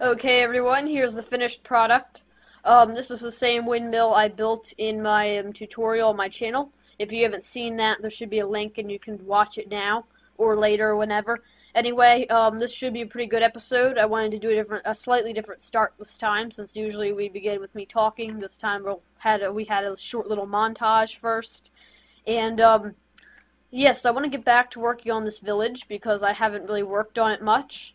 Okay everyone, here's the finished product. This is the same windmill I built in my tutorial on my channel. If you haven't seen that, there should be a link and you can watch it now or later or whenever. Anyway, this should be a pretty good episode. I wanted to do a slightly different start this time, since usually we begin with me talking. This time we had a short little montage first. And yes, I want to get back to working on this village because I haven't really worked on it much.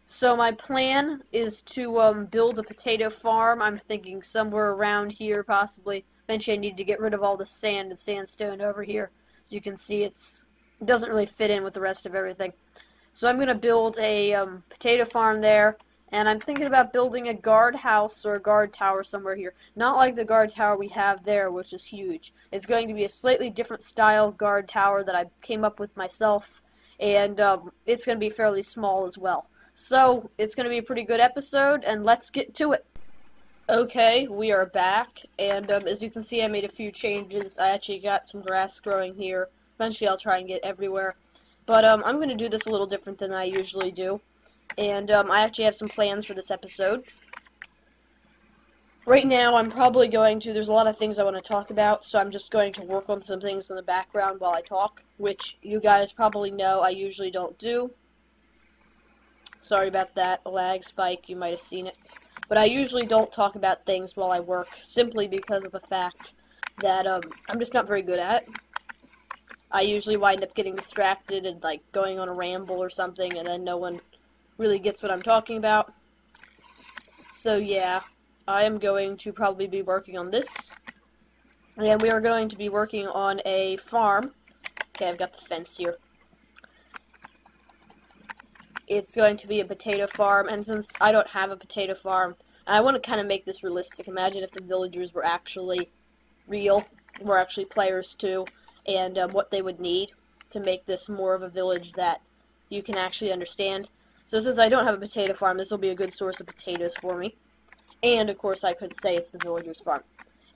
So my plan is to build a potato farm. I'm thinking somewhere around here, possibly. Eventually I need to get rid of all the sand and sandstone over here. As you can see, it doesn't really fit in with the rest of everything. So I'm going to build a potato farm there, and I'm thinking about building a guard house or a guard tower somewhere here. Not like the guard tower we have there, which is huge. It's going to be a slightly different style guard tower that I came up with myself, and it's going to be fairly small as well. So, it's going to be a pretty good episode, and let's get to it. Okay, we are back, and as you can see, I made a few changes. I actually got some grass growing here. Eventually, I'll try and get everywhere. But I'm going to do this a little different than I usually do. And I actually have some plans for this episode. Right now, I'm probably going to, there's a lot of things I want to talk about, so I'm just going to work on some things in the background while I talk, which you guys probably know I usually don't do. Sorry about that, a lag spike, you might have seen it. But I usually don't talk about things while I work, simply because of the fact that I'm just not very good at it. I usually wind up getting distracted and like going on a ramble or something, and then no one really gets what I'm talking about. So yeah, I am going to probably be working on this. And we are going to be working on a farm. Okay, I've got the fence here. It's going to be a potato farm, and since I don't have a potato farm, I want to kind of make this realistic. Imagine if the villagers were actually real, were actually players too, and what they would need to make this more of a village that you can actually understand. So since I don't have a potato farm, this will be a good source of potatoes for me. And of course I could say it's the villagers farm.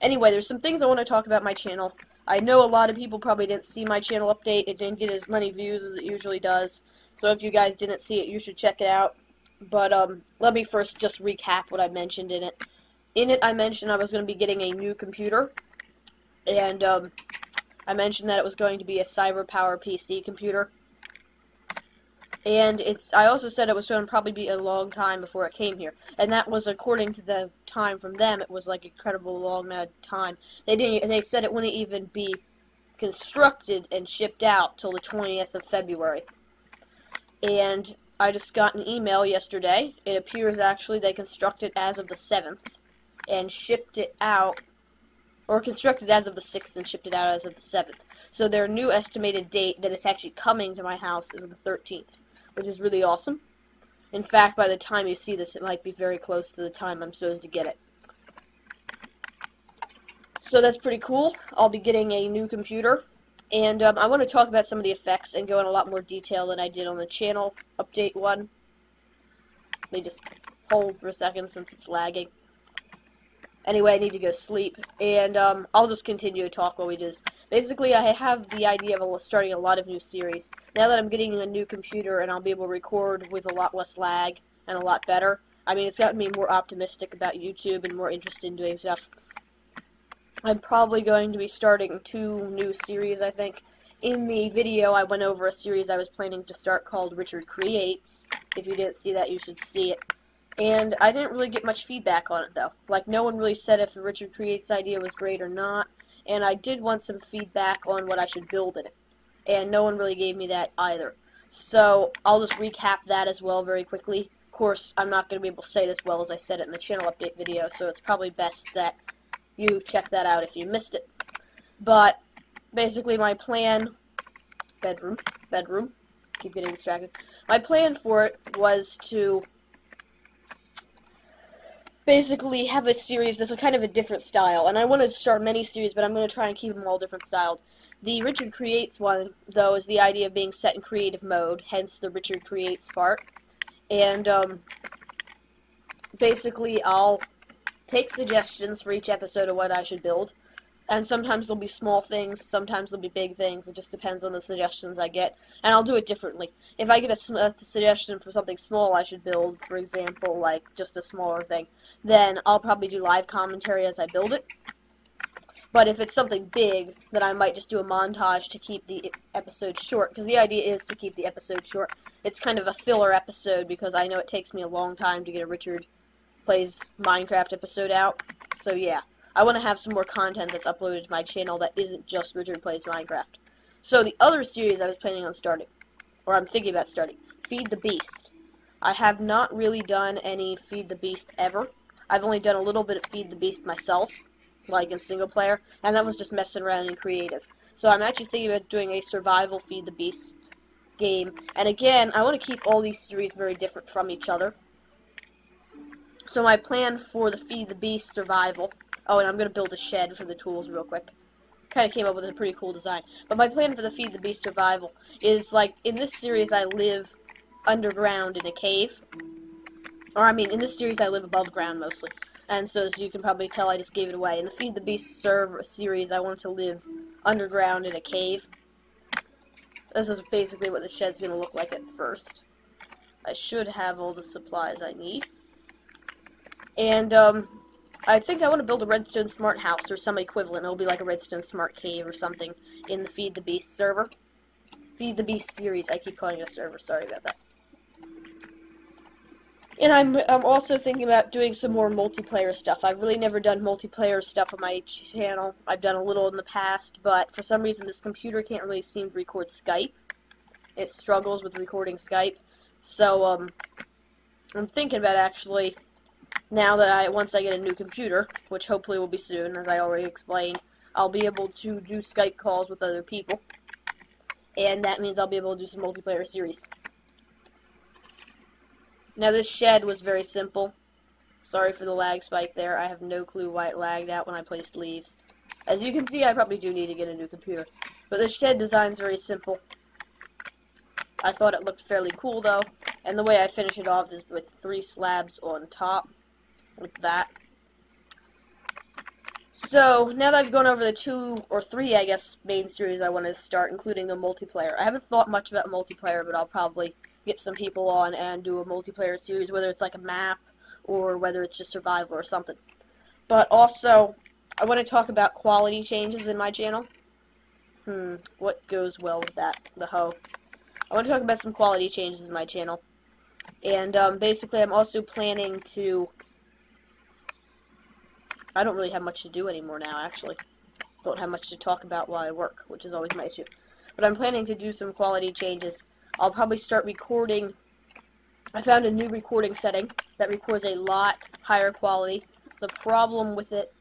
Anyway, there's some things I want to talk about my channel. I know a lot of people probably didn't see my channel update. It didn't get as many views as it usually does. So if you guys didn't see it, you should check it out. But let me first just recap what I mentioned in it. In it, I mentioned I was going to be getting a new computer. And I mentioned that it was going to be a CyberPower PC computer. And I also said it was going to probably be a long time before it came here. And that was according to the time from them. It was like incredible long time. They said it wouldn't even be constructed and shipped out till the 20th of February. And I just got an email yesterday. It appears actually they constructed as of the 7th and shipped it out, or constructed as of the 6th and shipped it out as of the 7th. So their new estimated date that it's actually coming to my house is the 13th. Which is really awesome. In fact, by the time you see this, it might be very close to the time I'm supposed to get it. So that's pretty cool. I'll be getting a new computer. And I want to talk about some of the effects and go in a lot more detail than I did on the channel update one. Let me just hold for a second since it's lagging. Anyway, I need to go sleep, and I'll just continue to talk while we do this. Basically, I have the idea of starting a lot of new series. Now that I'm getting a new computer and I'll be able to record with a lot less lag and a lot better, I mean, it's gotten me more optimistic about YouTube and more interested in doing stuff. I'm probably going to be starting 2 new series, I think. In the video, I went over a series I was planning to start called Richard Creates. If you didn't see that, you should see it. And I didn't really get much feedback on it, though. Like, no one really said if the Richard Creates idea was great or not. And I did want some feedback on what I should build in it. And no one really gave me that either. So, I'll just recap that as well very quickly. Of course, I'm not going to be able to say it as well as I said it in the channel update video, so it's probably best that you check that out if you missed it. But, basically my plan... Bedroom. Keep getting distracted. My plan for it was to basically have a series that's a kind of a different style. And I wanted to start many series, but I'm going to try and keep them all different styled. The Richard Creates one, though, is the idea of being set in creative mode, hence the Richard Creates part. And basically I'll take suggestions for each episode of what I should build. And sometimes there'll be small things, sometimes there'll be big things. It just depends on the suggestions I get. And I'll do it differently. If I get a suggestion for something small I should build, for example, like just a smaller thing, then I'll probably do live commentary as I build it. But if it's something big, then I might just do a montage to keep the episode short. Because the idea is to keep the episode short. It's kind of a filler episode because I know it takes me a long time to get a Richard Plays Minecraft episode out. So yeah. I want to have some more content that's uploaded to my channel that isn't just Richard Plays Minecraft. So the other series I was planning on starting, or I'm thinking about starting, Feed the Beast. I have not really done any Feed the Beast ever. I've only done a little bit of Feed the Beast myself, like in single player, and that was just messing around in creative. So I'm actually thinking about doing a survival Feed the Beast game. And again, I want to keep all these series very different from each other. So my plan for the Feed the Beast survival... Oh, and I'm going to build a shed for the tools real quick. Kind of came up with a pretty cool design. But my plan for the Feed the Beast survival is, like, in this series I live underground in a cave. Or, I mean, in this series I live above ground mostly. And so, as you can probably tell, I just gave it away. In the Feed the Beast series, I want to live underground in a cave. This is basically what the shed's going to look like at first. I should have all the supplies I need. And, I think I want to build a redstone smart house or some equivalent. It'll be like a redstone smart cave or something in the Feed the Beast server. Feed the Beast series. I keep calling it a server. Sorry about that. And I'm also thinking about doing some more multiplayer stuff. I've really never done multiplayer stuff on my channel. I've done a little in the past, but for some reason this computer can't really seem to record Skype. It struggles with recording Skype. So, I'm thinking about actually... Now that once I get a new computer, which hopefully will be soon, as I already explained, I'll be able to do Skype calls with other people. And that means I'll be able to do some multiplayer series. Now this shed was very simple. Sorry for the lag spike there. I have no clue why it lagged out when I placed leaves. As you can see, I probably do need to get a new computer. But this shed design is very simple. I thought it looked fairly cool though. And the way I finish it off is with 3 slabs on top. Like that. So, now that I've gone over the 2 or 3, I guess, main series I want to start, including the multiplayer. I haven't thought much about multiplayer, but I'll probably get some people on and do a multiplayer series, whether it's like a map or whether it's just survival or something. But also, I want to talk about quality changes in my channel. What goes well with that? The hoe. I want to talk about some quality changes in my channel. And basically, I'm also planning to... I don't really have much to do anymore now, actually. Don't have much to talk about while I work, which is always my issue. But I'm planning to do some quality changes. I'll probably start recording... I found a new recording setting that records a lot higher quality. The problem with it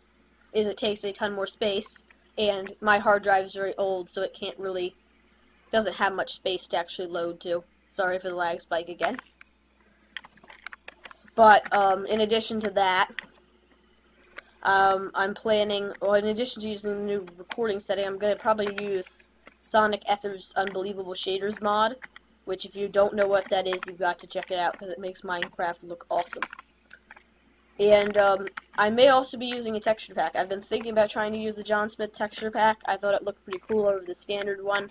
is it takes a ton more space, and my hard drive is very old, so it can't really... doesn't have much space to actually load to. Sorry for the lag spike again. But, in addition to that... I'm planning, or in addition to using the new recording setting, I'm going to probably use Sonic Ether's Unbelievable Shaders mod, which if you don't know what that is, you've got to check it out, because it makes Minecraft look awesome. And, I may also be using a texture pack. I've been thinking about trying to use the John Smith texture pack. I thought it looked pretty cool over the standard one.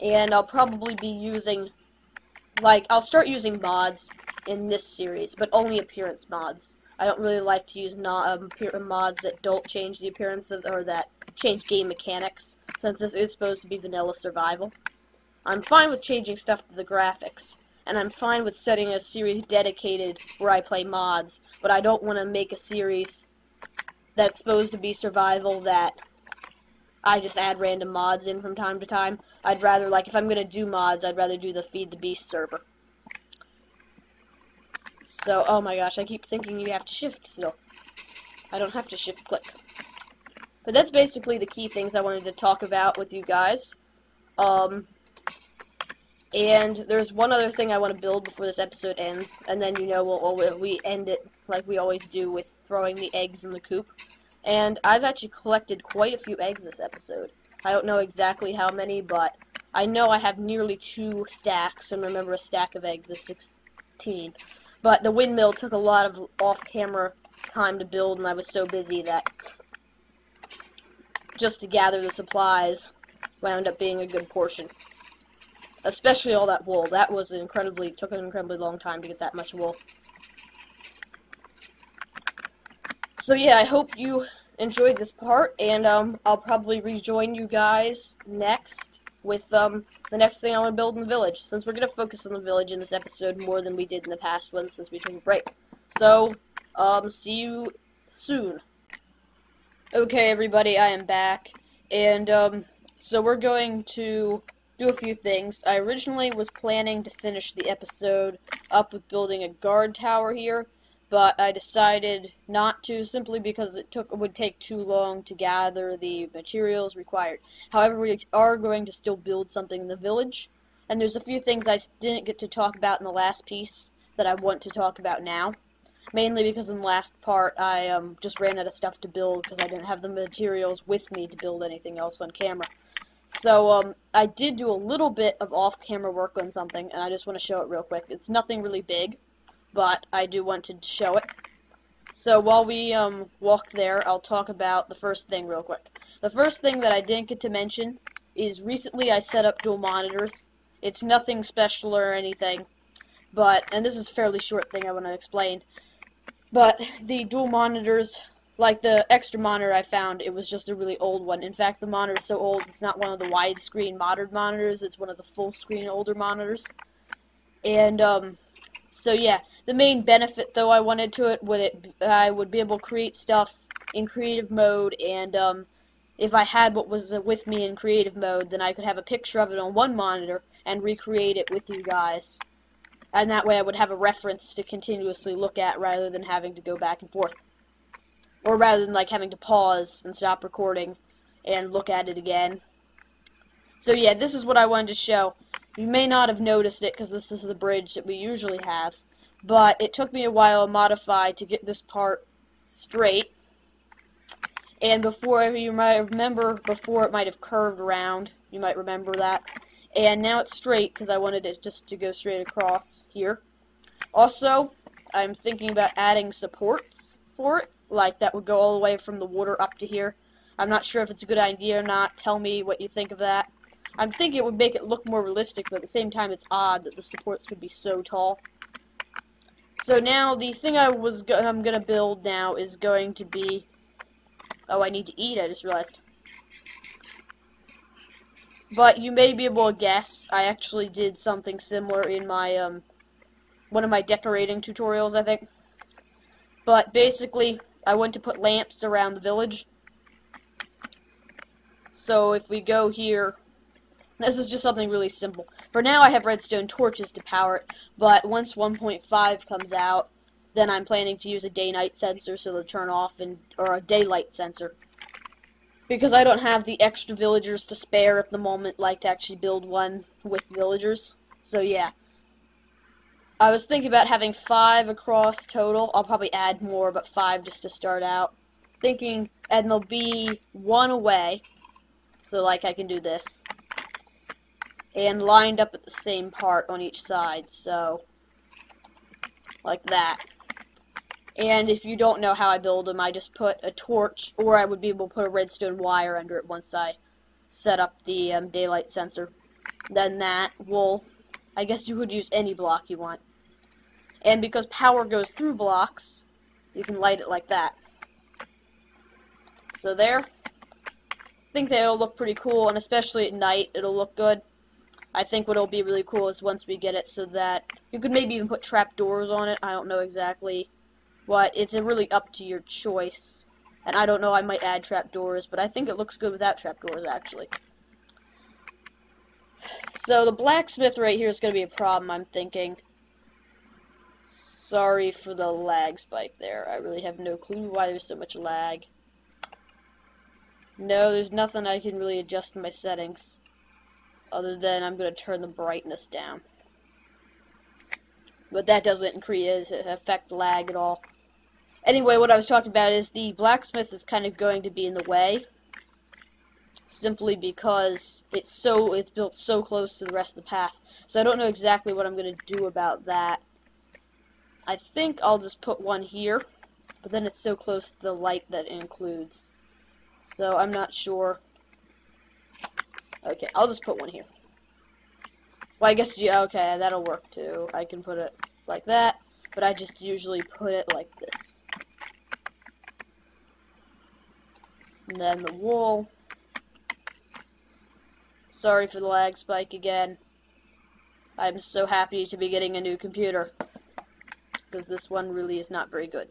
And I'll probably be using, I'll start using mods in this series, but only appearance mods. I don't really like to use mods that don't change the appearance of, or that change game mechanics, since this is supposed to be vanilla survival. I'm fine with changing stuff to the graphics, and I'm fine with setting a series dedicated where I play mods, but I don't want to make a series that's supposed to be survival that I just add random mods in from time to time. I'd rather, if I'm going to do mods, I'd rather do the Feed the Beast server. So, oh my gosh, I keep thinking you have to shift still. I don't have to shift click. But that's basically the key things I wanted to talk about with you guys. And there's one other thing I want to build before this episode ends, and then, we end it like we always do with throwing the eggs in the coop. And I've actually collected quite a few eggs this episode. I don't know exactly how many, but I know I have nearly 2 stacks, and remember a stack of eggs is 16. But the windmill took a lot of off-camera time to build, and I was so busy that just to gather the supplies wound up being a good portion. Especially all that wool. That was took an incredibly long time to get that much wool. So yeah, I hope you enjoyed this part, and I'll probably rejoin you guys next with the next thing I want to build in the village, since we're going to focus on the village in this episode more than we did in the past one since we took a break. So, see you soon. Okay, everybody, I am back, and so we're going to do a few things. I originally was planning to finish the episode up with building a guard tower here, but I decided not to, simply because it would take too long to gather the materials required. However, we are going to still build something in the village, and there's a few things I didn't get to talk about in the last piece that I want to talk about now. Mainly because in the last part, I just ran out of stuff to build because I didn't have the materials with me to build anything else on camera. So, I did do a little bit of off-camera work on something, and I just want to show it real quick. It's nothing really big, but I do want to show it. So while we walk there, I'll talk about the first thing real quick. The first thing that I didn't get to mention is recently I set up dual monitors. It's nothing special or anything, and this is a fairly short thing I want to explain, but the dual monitors, like the extra monitor I found, it was just a really old one. In fact, the monitor is so old, it's not one of the widescreen modern monitors, it's one of the full-screen older monitors. And, so yeah, the main benefit, though, I wanted to it, I would be able to create stuff in creative mode, and if I had what was with me in creative mode, then I could have a picture of it on one monitor and recreate it with you guys. And that way I would have a reference to continuously look at rather than having to go back and forth. Or rather than having to pause and stop recording and look at it again. So yeah, this is what I wanted to show. You may not have noticed it because this is the bridge that we usually have, but it took me a while to modify to get this part straight. And before, you might remember, before it might have curved around. You might remember that. And now it's straight because I wanted it just to go straight across here. Also, I'm thinking about adding supports for it. like that would go all the way from the water up to here. I'm not sure if it's a good idea or not. Tell me what you think of that. I'm thinking it would make it look more realistic, but at the same time it's odd that the supports would be so tall. So now the thing I'm gonna build now is going to be... Oh, I need to eat, I just realized. But you may be able to guess, I actually did something similar in my, one of my decorating tutorials, I think. But basically, I went to put lamps around the village. So if we go here, this is just something really simple. For now, I have redstone torches to power it, but once 1.5 comes out, then I'm planning to use a day-night sensor so they'll turn off, or a daylight sensor. Because I don't have the extra villagers to spare at the moment, like to actually build one with villagers. So yeah. I was thinking about having 5 across total. I'll probably add more, but 5 just to start out. Thinking, and there'll be 1 away. So like I can do this. And lined up at the same part on each side, so like that. And if you don't know how I build them, I just put a torch, or I would be able to put a redstone wire under it once I set up the daylight sensor. Then that will, I guess you could use any block you want. And because power goes through blocks, you can light it like that. So there. I think that'll look pretty cool, and especially at night, it'll look good. I think what'll be really cool is once we get it so that you could maybe even put trapdoors on it. I don't know exactly what. It's really up to your choice. And I don't know, I might add trapdoors, but I think it looks good without trapdoors, actually. So the blacksmith right here is going to be a problem, I'm thinking. Sorry for the lag spike there. I really have no clue why there's so much lag. No, there's nothing I can really adjust in my settings. Other than I'm going to turn the brightness down. But that doesn't affect lag at all. Anyway, what I was talking about is the blacksmith is kind of going to be in the way. Simply because it's built so close to the rest of the path. So I don't know exactly what I'm going to do about that. I think I'll just put one here. But then it's so close to the light that it includes. So I'm not sure. Okay, I'll just put one here. Well, I guess, yeah, okay, that'll work too. I can put it like that, but I just usually put it like this. And then the wool. Sorry for the lag spike again. I'm so happy to be getting a new computer, because this one really is not very good.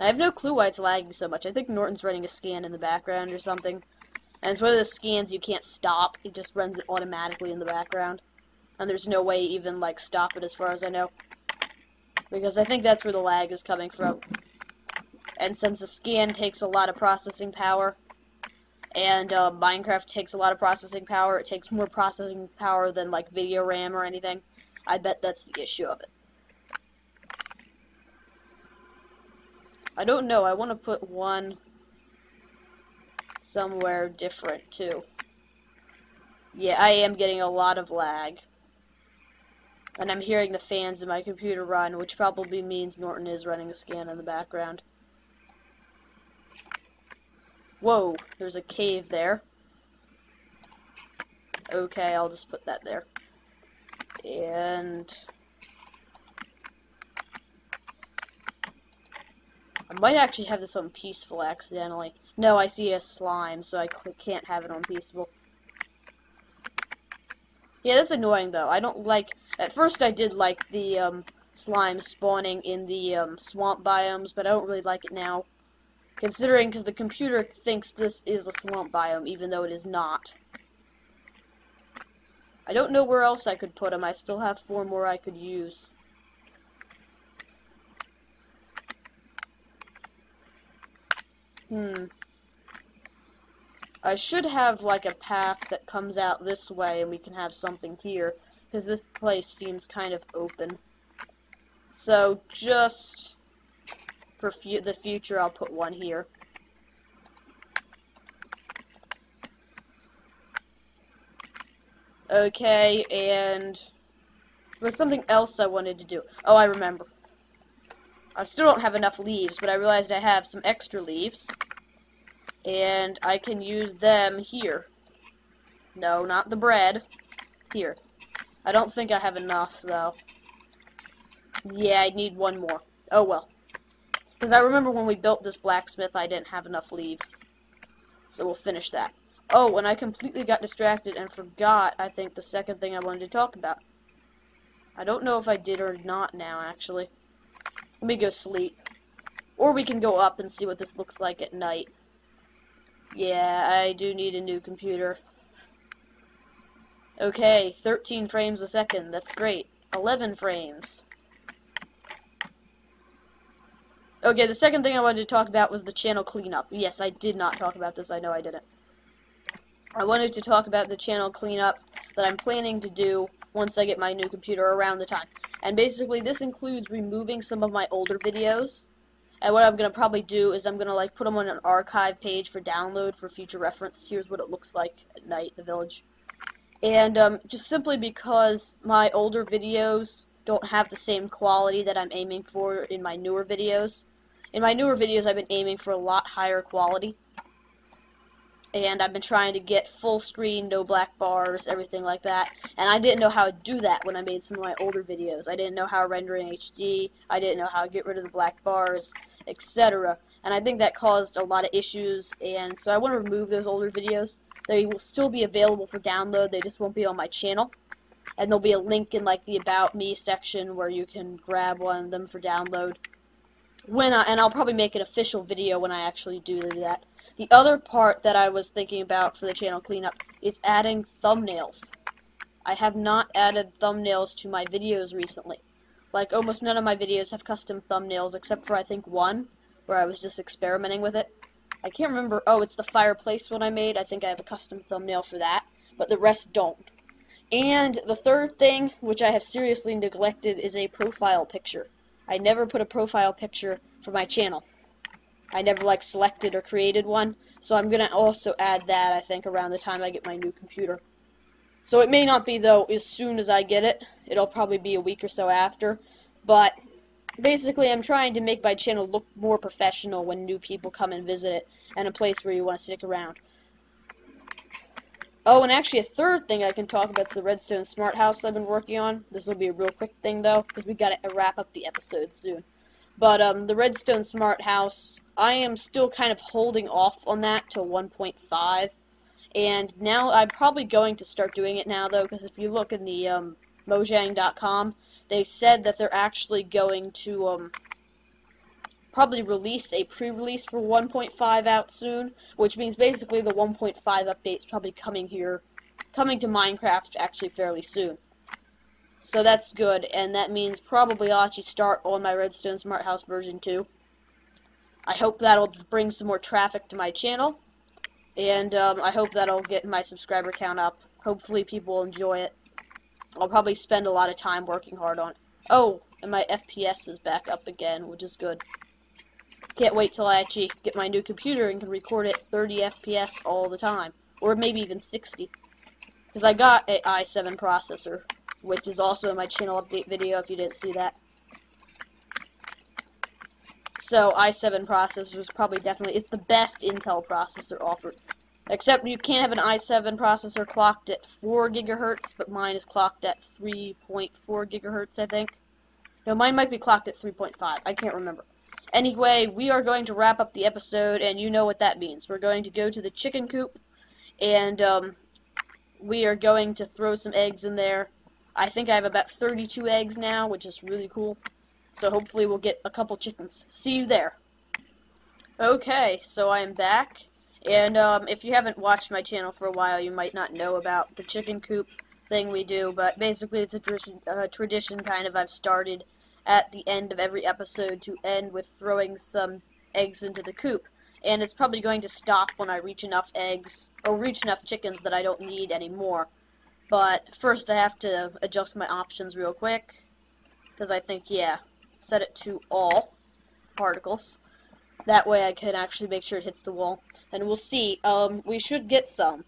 I have no clue why it's lagging so much. I think Norton's running a scan in the background or something. And it's one of those scans you can't stop. It just runs it automatically in the background. And there's no way even, like, stop it as far as I know. Because I think that's where the lag is coming from. And since the scan takes a lot of processing power, and Minecraft takes a lot of processing power, it takes more processing power than, like, video RAM or anything, I bet that's the issue of it. I don't know, I want to put one somewhere different, too. Yeah, I am getting a lot of lag. And I'm hearing the fans in my computer run, which probably means Norton is running a scan in the background. Whoa, there's a cave there. Okay, I'll just put that there. And I might actually have this on peaceful accidentally. No, I see a slime, so I can't have it on peaceful. Yeah, that's annoying, though. I don't like... At first, I did like the slime spawning in the swamp biomes, but I don't really like it now. Considering, because the computer thinks this is a swamp biome, even though it is not. I don't know where else I could put them. I still have 4 more I could use. I should have, like, a path that comes out this way, and we can have something here, because this place seems kind of open. So, just for the future, I'll put one here. Okay, and there's something else I wanted to do. Oh, I remember. I still don't have enough leaves, but I realized I have some extra leaves. And I can use them here. No, not the bread. Here. I don't think I have enough, though. Yeah, I need one more. Oh, well. Because I remember when we built this blacksmith, I didn't have enough leaves. So we'll finish that. Oh, and I completely got distracted and forgot, I think, the second thing I wanted to talk about. I don't know if I did or not now, actually. Let me go sleep. Or we can go up and see what this looks like at night. Yeah, I do need a new computer. Okay, 13 frames a second. That's great. 11 frames. Okay, the second thing I wanted to talk about was the channel cleanup. Yes, I did not talk about this. I know I didn't. I wanted to talk about the channel cleanup that I'm planning to do once I get my new computer around the time. And basically, this includes removing some of my older videos. And what I'm going to probably do is I'm going to like put them on an archive page for download for future reference. Here's what it looks like at night, the village. And just simply because my older videos don't have the same quality that I'm aiming for in my newer videos. In my newer videos, I've been aiming for a lot higher quality. And I've been trying to get full screen, no black bars, everything like that. And I didn't know how to do that when I made some of my older videos. I didn't know how to render in HD. I didn't know how to get rid of the black bars, etc. And I think that caused a lot of issues. And so I want to remove those older videos. They will still be available for download. They just won't be on my channel. And there'll be a link in like the About Me section where you can grab one of them for download. And I'll probably make an official video when I actually do that. The other part that I was thinking about for the channel cleanup is adding thumbnails. I have not added thumbnails to my videos recently. Like, almost none of my videos have custom thumbnails, except for, I think, one, where I was just experimenting with it. I can't remember. Oh, it's the fireplace one I made. I think I have a custom thumbnail for that, but the rest don't. And the third thing, which I have seriously neglected, is a profile picture. I never put a profile picture for my channel. I never, like, selected or created one, so I'm going to also add that, I think, around the time I get my new computer. So it may not be, though, as soon as I get it. It'll probably be a week or so after. But basically, I'm trying to make my channel look more professional when new people come and visit it, and a place where you want to stick around. Oh, and actually a third thing I can talk about is the redstone smart house I've been working on. This will be a real quick thing, though, because we got to wrap up the episode soon. But the redstone smart house, I am still kind of holding off on that till 1.5. And now I'm probably going to start doing it now, though, because if you look in the Mojang.com, they said that they're actually going to probably release a pre-release for 1.5 out soon, which means basically the 1.5 update is probably coming to Minecraft actually fairly soon. So that's good, and that means probably I'll actually start on my Redstone Smart House version 2. I hope that'll bring some more traffic to my channel, and I hope that'll get my subscriber count up. Hopefully people will enjoy it. I'll probably spend a lot of time working hard on it. Oh, and my FPS is back up again, which is good. Can't wait till I actually get my new computer and can record it 30 FPS all the time. Or maybe even 60. Because I got an i7 processor, which is also in my channel update video if you didn't see that. So i7 processor is probably it's the best Intel processor offered. Except you can't have an i7 processor clocked at 4 gigahertz, but mine is clocked at 3.4 gigahertz, I think. No, mine might be clocked at 3.5. I can't remember. Anyway, we are going to wrap up the episode, and you know what that means. We're going to go to the chicken coop, and we are going to throw some eggs in there. I think I have about 32 eggs now, which is really cool. So hopefully we'll get a couple chickens. See you there. Okay, so I'm back. And if you haven't watched my channel for a while, you might not know about the chicken coop thing we do. But basically it's a tradition kind of I've started at the end of every episode to end with throwing some eggs into the coop. And it's probably going to stop when I reach enough eggs, or reach enough chickens that I don't need anymore. But first I have to adjust my options real quick. Because I think, yeah, set it to all particles. That way I can actually make sure it hits the wall. And we'll see. We should get some.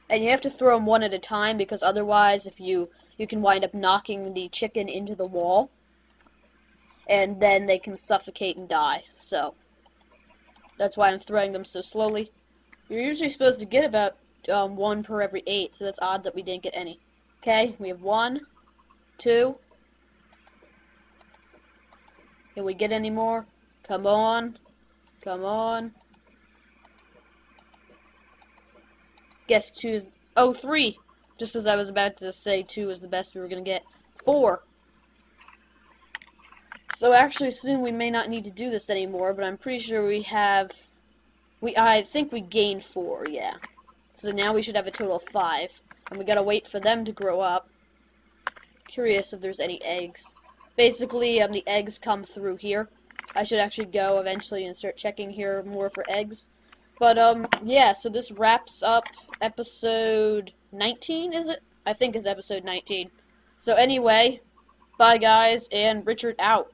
And you have to throw them one at a time, because otherwise if you you can wind up knocking the chicken into the wall, and then they can suffocate and die. So that's why I'm throwing them so slowly. You're usually supposed to get about 1 per every 8, so that's odd that we didn't get any. Okay, we have 1, 2. Can we get any more? Come on. Come on. Guess 2 is... Oh, 3! Just as I was about to say 2 is the best we were going to get. 4! So actually soon we may not need to do this anymore, but I'm pretty sure we have... I think we gained 4, yeah. So now we should have a total of 5. And we gotta wait for them to grow up. Curious if there's any eggs. Basically, the eggs come through here. I should actually go eventually and start checking here more for eggs. But, yeah, so this wraps up episode 19, is it? I think it's episode 19. So anyway, bye guys, and Richard out.